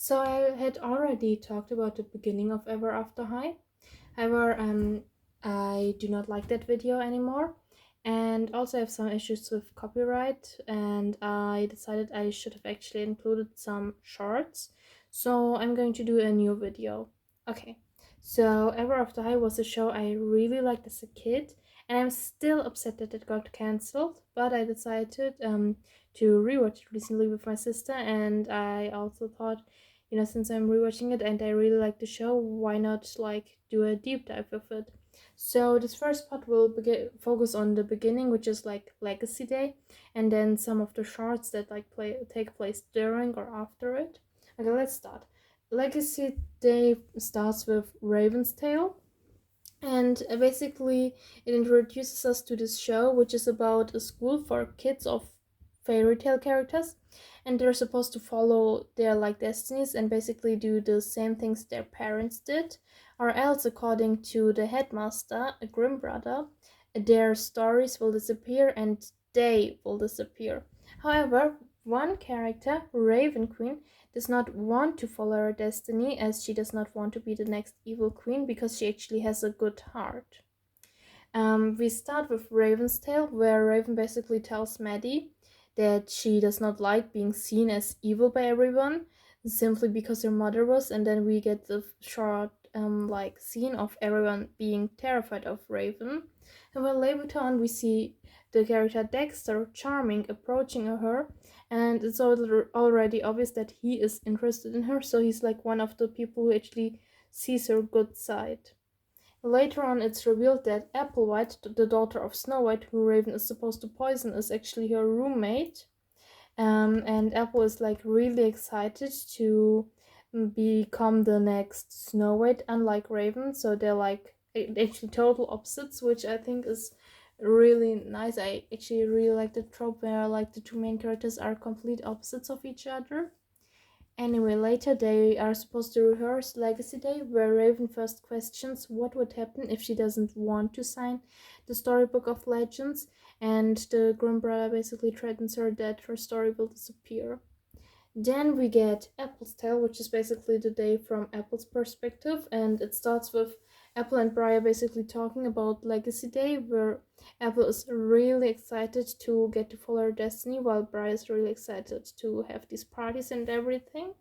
So I had already talked about the beginning of Ever After High. However, I do not like that video anymore, and also have some issues with copyright. And I decided I should have actually included some shorts. So I'm going to do a new video. Okay. So Ever After High was a show I really liked as a kid, and I'm still upset that it got cancelled. But I decided to rewatch it recently with my sister, and I also thought, since I'm rewatching it and I really like the show, why not like do a deep dive of it? So this first part will focus on the beginning, which is like Legacy Day, and then some of the shorts that take place during or after it. Okay, let's start. Legacy Day starts with Raven's Tale, and basically it introduces us to this show, which is about a school for kids of fairy tale characters, and they're supposed to follow their like destinies and basically do the same things their parents did, or else, according to the headmaster, a Grimm brother, their stories will disappear and they will disappear. However, one character, Raven Queen, does not want to follow her destiny, as she does not want to be the next evil queen because she actually has a good heart. We start with Raven's Tale, where Raven basically tells Maddie that she does not like being seen as evil by everyone simply because her mother was, and then we get the short scene of everyone being terrified of Raven. And when later on we see the character Dexter Charming approaching her, and it's already obvious that he is interested in her, so he's like one of the people who actually sees her good side. Later on, it's revealed that Applewhite, the daughter of Snow White, who Raven is supposed to poison, is actually her roommate. And Apple is like really excited to become the next Snow White, unlike Raven. So they're like actually total opposites, which I think is really nice. I actually really like the trope where like the two main characters are complete opposites of each other. Anyway, later they are supposed to rehearse Legacy Day, where Raven first questions what would happen if she doesn't want to sign the Storybook of Legends, and the Grimm brother basically threatens her that her story will disappear. Then we get Apple's Tale, which is basically the day from Apple's perspective, and it starts with Apple and Briar basically talking about Legacy Day, where Apple is really excited to get to follow her destiny, while Briar is really excited to have these parties and everything.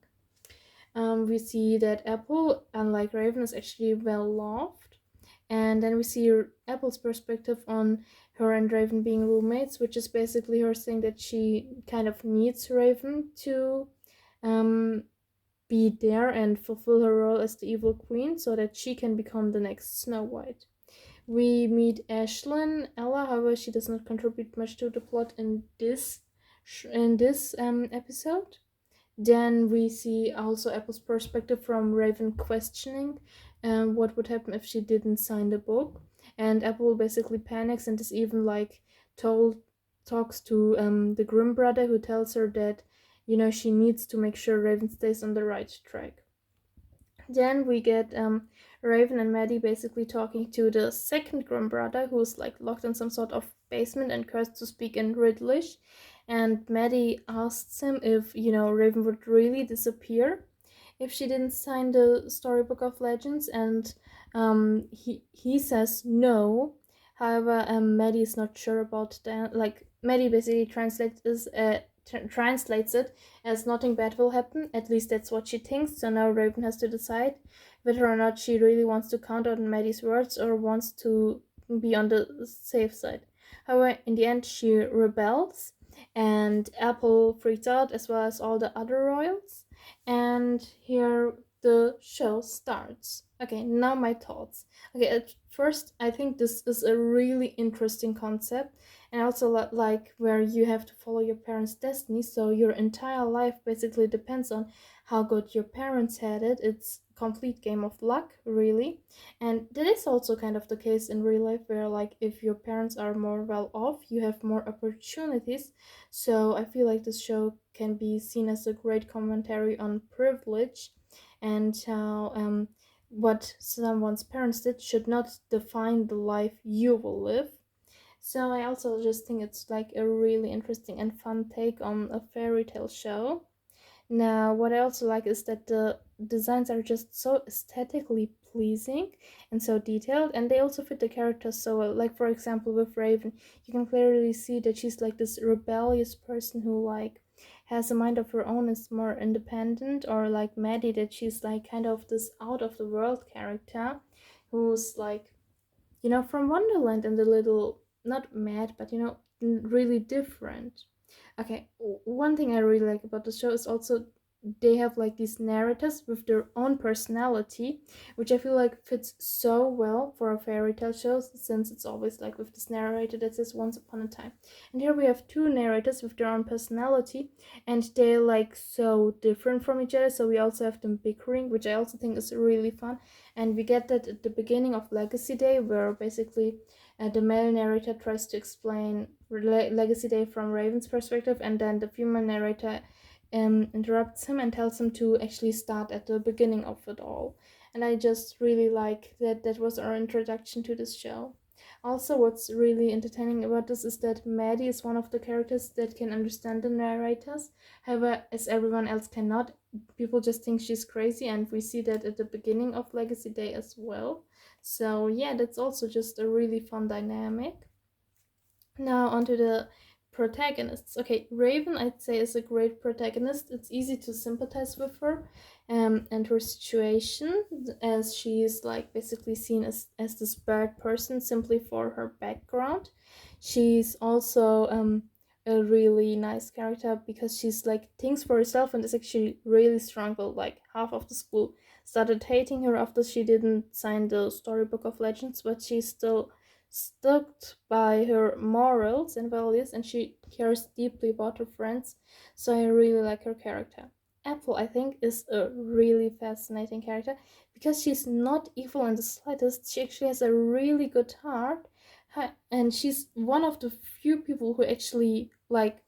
We see that Apple, unlike Raven, is actually well loved. And then we see Apple's perspective on her and Raven being roommates, which is basically her saying that she kind of needs Raven to um, be there and fulfill her role as the evil queen so that she can become the next Snow White. We meet Ashlyn Ella, however, she does not contribute much to the plot in this episode. Then we see also Apple's perspective from Raven questioning what would happen if she didn't sign the book. And Apple basically panics and is even like told talks to the Grimm brother, who tells her that she needs to make sure Raven stays on the right track. Then we get Raven and Maddie basically talking to the second Grimm brother, who's like locked in some sort of basement and cursed to speak in Riddlish. And Maddie asks him if Raven would really disappear if she didn't sign the Storybook of Legends, and he says no. However, Maddie is not sure about that. Like Maddie basically translates it as nothing bad will happen. At least that's what she thinks. So now Raven has to decide whether or not she really wants to count on Maddie's words or wants to be on the safe side. However, in the end, she rebels, and Apple freaks out as well as all the other royals. And here the show starts. Okay, now my thoughts. Okay, at first, I think this is a really interesting concept, and also like where you have to follow your parents' destiny, so your entire life basically depends on how good your parents had it. It's complete game of luck, really. And that is also kind of the case in real life, where like if your parents are more well off, you have more opportunities. So I feel like this show can be seen as a great commentary on privilege, and how what someone's parents did should not define the life you will live. So I also just think it's like a really interesting and fun take on a fairy tale show. Now, what I also like is that the designs are just so aesthetically pleasing and so detailed, and they also fit the characters so well. Like, for example, with Raven, you can clearly see that she's like this rebellious person who like has a mind of her own, is more independent, or like Maddie, that she's like kind of this out of the world character who's like, from Wonderland and a little not mad, but really different. Okay, one thing I really like about the show is also they have like these narrators with their own personality, which I feel like fits so well for a fairy tale show, since it's always like with this narrator that says once upon a time. And here we have two narrators with their own personality, and they're like so different from each other. So we also have them bickering, which I also think is really fun. And we get that at the beginning of Legacy Day, where basically the male narrator tries to explain Legacy Day from Raven's perspective, and then the female narrator interrupts him and tells him to actually start at the beginning of it all. And I just really like that that was our introduction to this show. Also, what's really entertaining about this is that Maddie is one of the characters that can understand the narrators. However, as everyone else cannot, people just think she's crazy, and we see that at the beginning of Legacy Day as well. So yeah, that's also just a really fun dynamic. Now onto the protagonists. Okay, Raven, I'd say, is a great protagonist. It's easy to sympathize with her and her situation, as she is like basically seen as this bad person simply for her background. She's also a really nice character because she's like thinks for herself and is actually really strong. But like half of the school started hating her after she didn't sign the Storybook of Legends, but she's still stuck by her morals and values, and she cares deeply about her friends. So I really like her character. Apple, I think, is a really fascinating character because she's not evil in the slightest. She actually has a really good heart, and she's one of the few people who actually like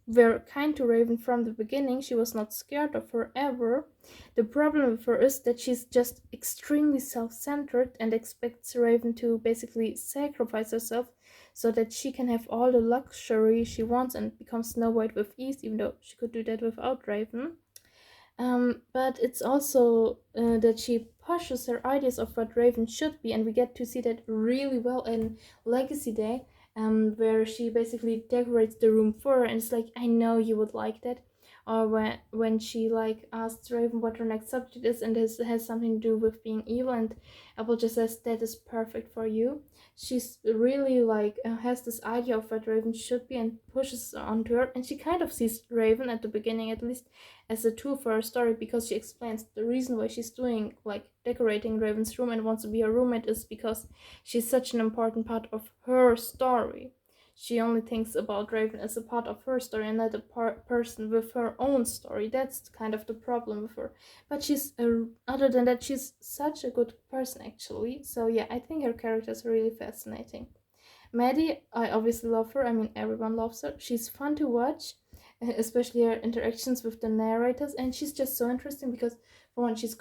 were kind to Raven from the beginning. She was not scared of her ever. The problem with her is that she's just extremely self-centered and expects Raven to basically sacrifice herself so that she can have all the luxury she wants and become Snow White with ease, even though she could do that without Raven. But it's also that she pushes her ideas of what Raven should be, and we get to see that really well in Legacy Day, where she basically decorates the room for her, and it's like, I know you would like that. Or when she like asks Raven what her next subject is, and this has something to do with being evil, and Apple just says that is perfect for you. She's really like has this idea of what Raven should be and pushes onto her, and she kind of sees Raven at the beginning, at least, as a tool for her story, because she explains the reason why she's doing like decorating Raven's room and wants to be her roommate is because she's such an important part of her story. She only thinks about Raven as a part of her story and not a person with her own story. That's kind of the problem with her. But she's other than that, she's such a good person actually. So yeah, I think her character is really fascinating. Maddie, I obviously love her. I mean, everyone loves her. She's fun to watch, especially her interactions with the narrators, and she's just so interesting because, for one, she's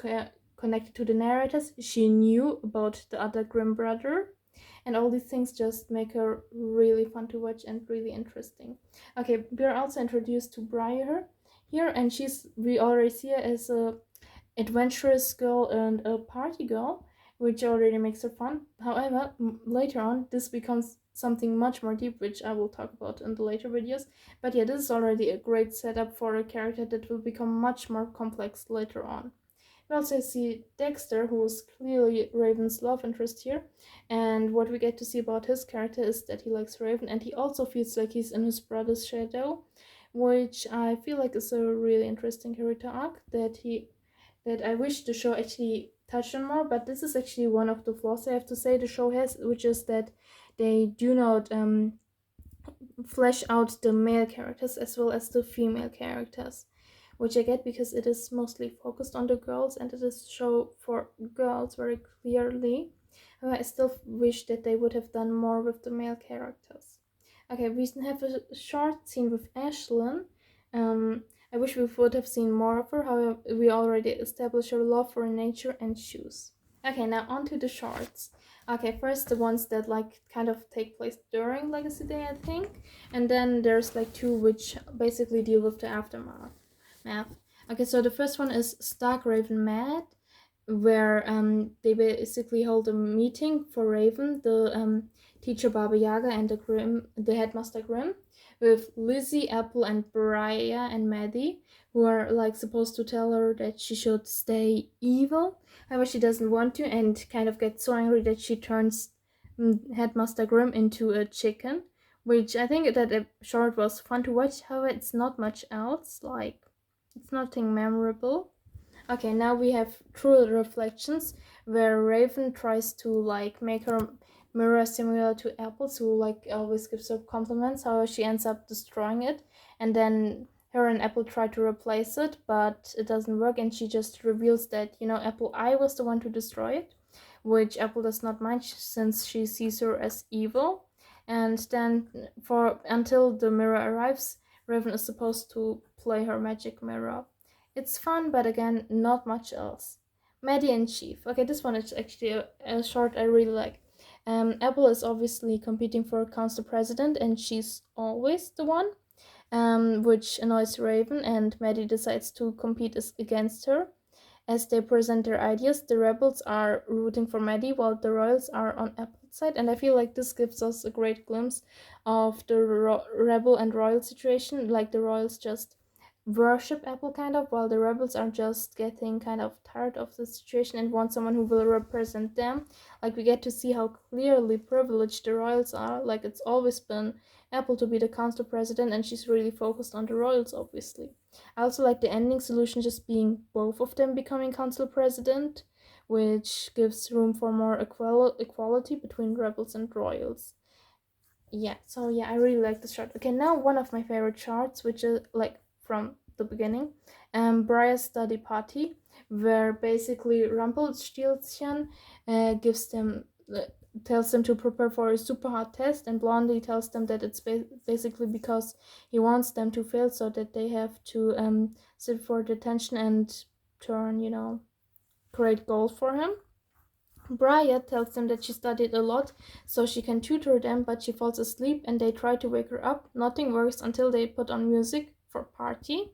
connected to the narrators. She knew about the other Grimm brother, and all these things just make her really fun to watch and really interesting. Okay, we are also introduced to Briar here, and we already see her as a adventurous girl and a party girl, which already makes her fun. However, later on, this becomes something much more deep, which I will talk about in the later videos. But yeah, this is already a great setup for a character that will become much more complex later on. We also see Dexter, who is clearly Raven's love interest here, and what we get to see about his character is that he likes Raven, and he also feels like he's in his brother's shadow, which I feel like is a really interesting character arc that I wish the show actually touched on more. But this is actually one of the flaws I have to say the show has, which is that they do not flesh out the male characters as well as the female characters, which I get because it is mostly focused on the girls and it is show for girls very clearly. However, I still wish that they would have done more with the male characters. Okay, we have a short scene with Ashlyn. I wish we would have seen more of her. However, we already established her love for nature and shoes. Okay, now on to the shorts. Okay, first the ones that like kind of take place during Legacy Day, I think, and then there's like two which basically deal with the aftermath. Okay, so the first one is Stark Raven Mad, where they basically hold a meeting for Raven, the teacher Baba Yaga, and the headmaster Grimm, with Lizzie, Apple, and Briar and Maddie, who are like supposed to tell her that she should stay evil. However, she doesn't want to, and kind of gets so angry that she turns Headmaster Grimm into a chicken. Which I think that the short was fun to watch. However, it's not much else. Like, it's nothing memorable. Okay, now we have True Reflections, where Raven tries to like make her mirror similar to Apple's, who like always gives her compliments. However, she ends up destroying it, and then her and Apple try to replace it, but it doesn't work, and she just reveals that Apple I was the one to destroy it, which Apple does not mind since she sees her as evil. And then for until the mirror arrives, Raven is supposed to play her magic mirror. It's fun, but again, not much else. Maddie and Chief. Okay, this one is actually a short I really like. Apple is obviously competing for council president, and she's always the one, which annoys Raven, and Maddie decides to compete against her. As they present their ideas, the rebels are rooting for Maddie while the royals are on Apple's side, and I feel like this gives us a great glimpse of the rebel and royal situation. Like the royals just worship Apple kind of, while the rebels are just getting kind of tired of the situation and want someone who will represent them. Like we get to see how clearly privileged the royals are. Like it's always been Apple to be the council president, and she's really focused on the royals, obviously. I also like the ending solution just being both of them becoming council president, which gives room for more equality between rebels and royals. Yeah, so yeah, I really like this chart. Okay, now one of my favorite charts, which is like from the beginning, Briar's study party, where basically Rumpelstiltskin gives them tells them to prepare for a super hard test, and Blondie tells them that it's basically because he wants them to fail, so that they have to sit for detention and turn, create goals for him. Briar tells them that she studied a lot so she can tutor them, but she falls asleep and they try to wake her up. Nothing works until they put on music for party.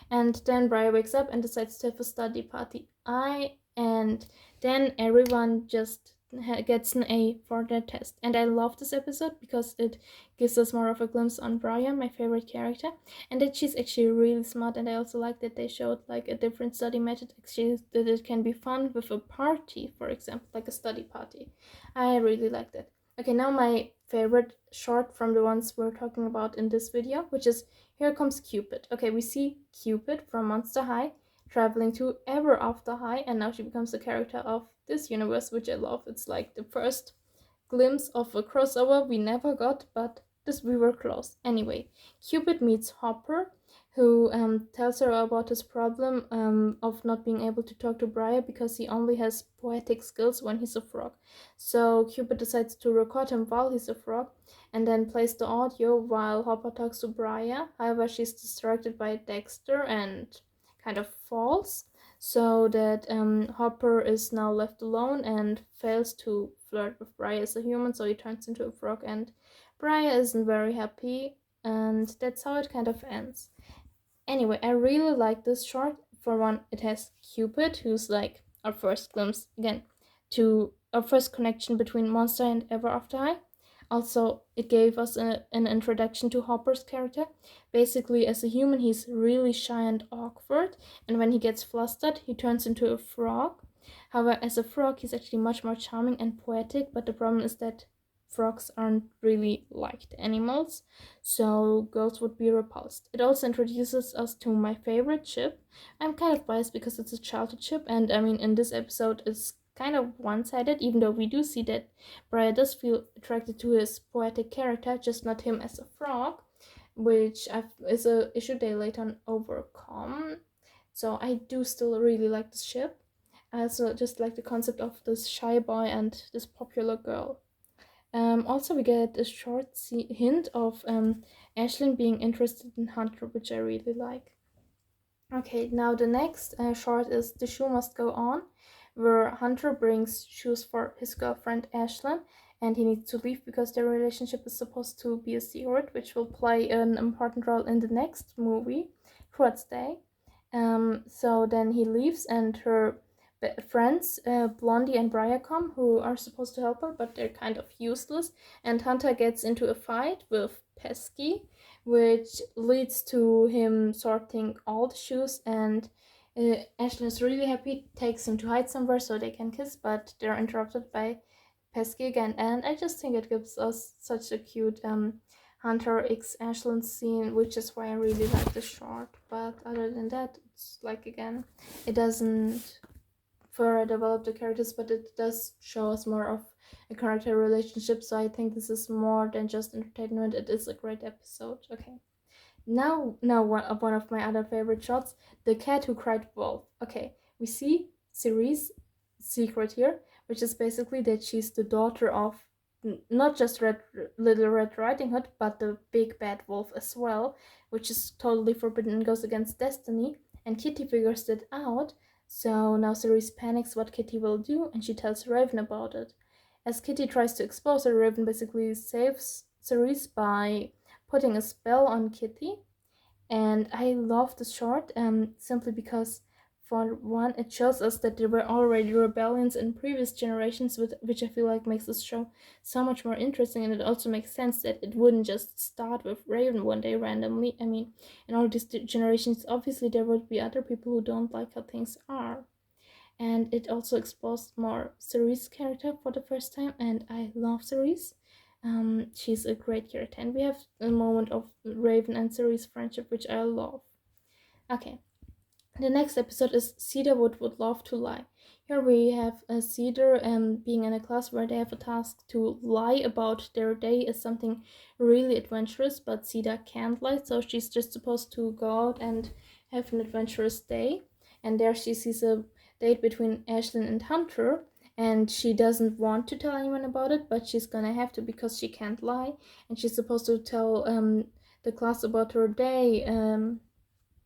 And then Briar wakes up and decides to have a study party. And then everyone just gets an A for their test. And I love this episode because it gives us more of a glimpse on Briar, my favorite character, and that she's actually really smart. And I also like that they showed like a different study method, actually, that it can be fun with a party, for example, like a study party. I really like that. Okay, now my favorite short from the ones we're talking about in this video, which is Here Comes Cupid. Okay, we see Cupid from Monster High traveling to Ever After High, and now she becomes the character of this universe, which I love. It's like the first glimpse of a crossover we never got, but this we were close. Anyway, Cupid meets Hopper, who tells her about his problem of not being able to talk to Briar because he only has poetic skills when he's a frog. So Cupid decides to record him while he's a frog, and then plays the audio while Hopper talks to Briar. However, she's distracted by Dexter and kind of falls, so that Hopper is now left alone and fails to flirt with Briar as a human, so he turns into a frog, and Briar isn't very happy, and that's how it kind of ends. Anyway, I really like this short. For one, it has Cupid, who's like our first glimpse again to our first connection between Monster and Ever After High. Also, it gave us an introduction to Hopper's character. Basically, as a human, he's really shy and awkward, and when he gets flustered, he turns into a frog. However, as a frog, he's actually much more charming and poetic, but the problem is that frogs aren't really liked animals, so girls would be repulsed. It also introduces us to my favorite ship. I'm kind of biased because it's a childhood ship, and I mean, in this episode, it's kind of one-sided, even though we do see that Briar does feel attracted to his poetic character, just not him as a frog, which is a issue they later on overcome. So I do still really like this ship. I also just like the concept of this shy boy and this popular girl. Also, we get a short hint of Ashlyn being interested in Hunter, which I really like. Okay, now the next short is The Show Must Go On, where Hunter brings shoes for his girlfriend Ashlyn, and he needs to leave because their relationship is supposed to be a secret, which will play an important role in the next movie, Towards Day. So then he leaves, and her friends, Blondie and Briar, come, who are supposed to help her, but they're kind of useless. And Hunter gets into a fight with Pesky, which leads to him sorting all the shoes. And Ashlyn is really happy, takes him to hide somewhere so they can kiss, but they're interrupted by Pesky again. And I just think it gives us such a cute Hunter X Ashlyn scene, which is why I really like the short. But other than that, it's like, again, it doesn't further develop the characters, but it does show us more of a character relationship. So I think this is more than just entertainment. It is a great episode. Okay. Now one of my other favorite shots, the cat who cried wolf. Okay, we see Ciri's secret here, which is basically that she's the daughter of not just Little Red Riding Hood, but the big bad wolf as well, which is totally forbidden and goes against destiny. And Kitty figures it out, so now Cerise panics what Kitty will do, and she tells Raven about it. As Kitty tries to expose her, Raven basically saves Cerise by putting a spell on Kitty. And I love the short simply because, for one, it shows us that there were already rebellions in previous generations, which I feel like makes this show so much more interesting. And it also makes sense that it wouldn't just start with Raven one day randomly. I mean, in all these generations, obviously there would be other people who don't like how things are. And it also exposed more Cerise character for the first time, and I love Cerise. She's a great character, and we have a moment of Raven and Cerise friendship, which I love. Okay, the next episode is Cedarwood Would Love to Lie. Here we have Cedar being in a class where they have a task to lie about their day as something really adventurous, but Cedar can't lie, so she's just supposed to go out and have an adventurous day. And there she sees a date between Ashlyn and Hunter, and she doesn't want to tell anyone about it, but she's gonna have to because she can't lie, and she's supposed to tell the class about her day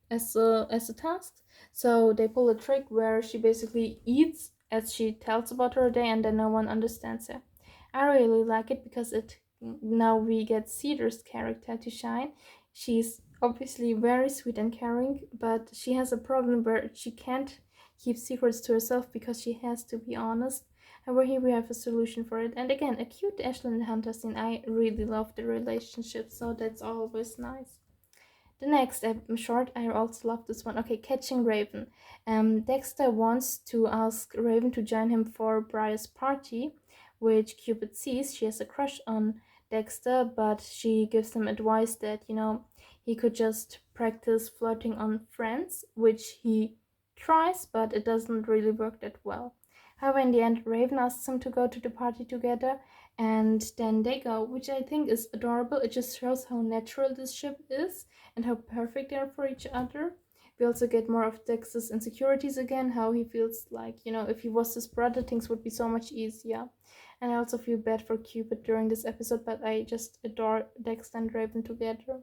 as a task. So they pull a trick where she basically eats as she tells about her day, and then no one understands her. I really like it because it now we get Cedar's character to shine. She's obviously very sweet and caring, but she has a problem where she can't keep secrets to herself because she has to be honest. However, here we have a solution for it. And again, a cute Ashlyn and Hunter scene. I really love the relationship, so that's always nice. The next short, I also love this one. Okay, Catching Raven. Dexter wants to ask Raven to join him for Briar's party, which Cupid sees. She has a crush on Dexter, but she gives him advice that, he could just practice flirting on friends, which he tries, but it doesn't really work that well. However, in the end, Raven asks him to go to the party together, and then they go, which I think is adorable. It just shows how natural this ship is and how perfect they are for each other. We also get more of Dexter's insecurities again, how he feels like, if he was his brother, things would be so much easier. And I also feel bad for Cupid during this episode, but I just adore Dexter and Raven together.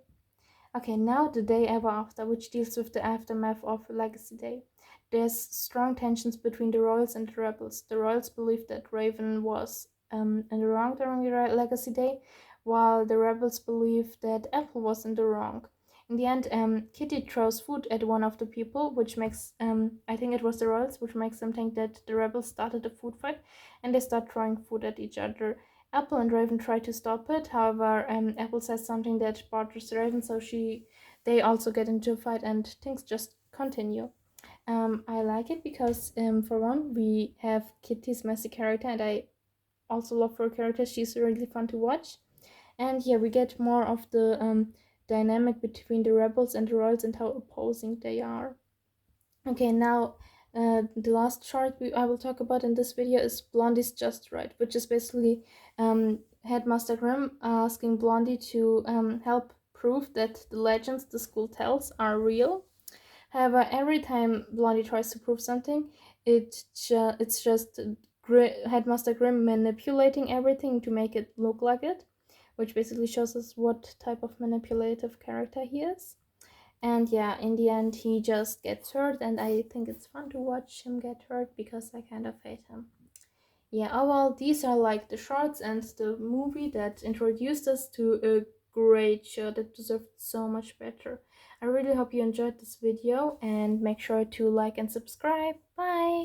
Okay, now the day ever after, which deals with the aftermath of Legacy Day. There's strong tensions between the Royals and the Rebels. The Royals believe that Raven was in the wrong during the Legacy Day, while the Rebels believe that Apple was in the wrong. In the end, Kitty throws food at one of the people, which makes, I think it was the Royals, which makes them think that the Rebels started a food fight, and they start throwing food at each other. Apple and Raven try to stop it. However, Apple says something that bothers Raven, so they also get into a fight, and things just continue. I like it because, for one, we have Kitty's messy character, and I also love her character. She's really fun to watch. And yeah, we get more of the dynamic between the Rebels and the Royals and how opposing they are. Okay, now the last chart I will talk about in this video is Blondie's Just Right, which is basically Headmaster Grimm asking Blondie to help prove that the legends the school tells are real. However, every time Blondie tries to prove something, it's just Headmaster Grimm manipulating everything to make it look like it, which basically shows us what type of manipulative character he is. And yeah, in the end, he just gets hurt, and I think it's fun to watch him get hurt because I kind of hate him. Yeah, oh well, these are like the shorts and the movie that introduced us to a great show that deserved so much better. I really hope you enjoyed this video and make sure to like and subscribe. Bye!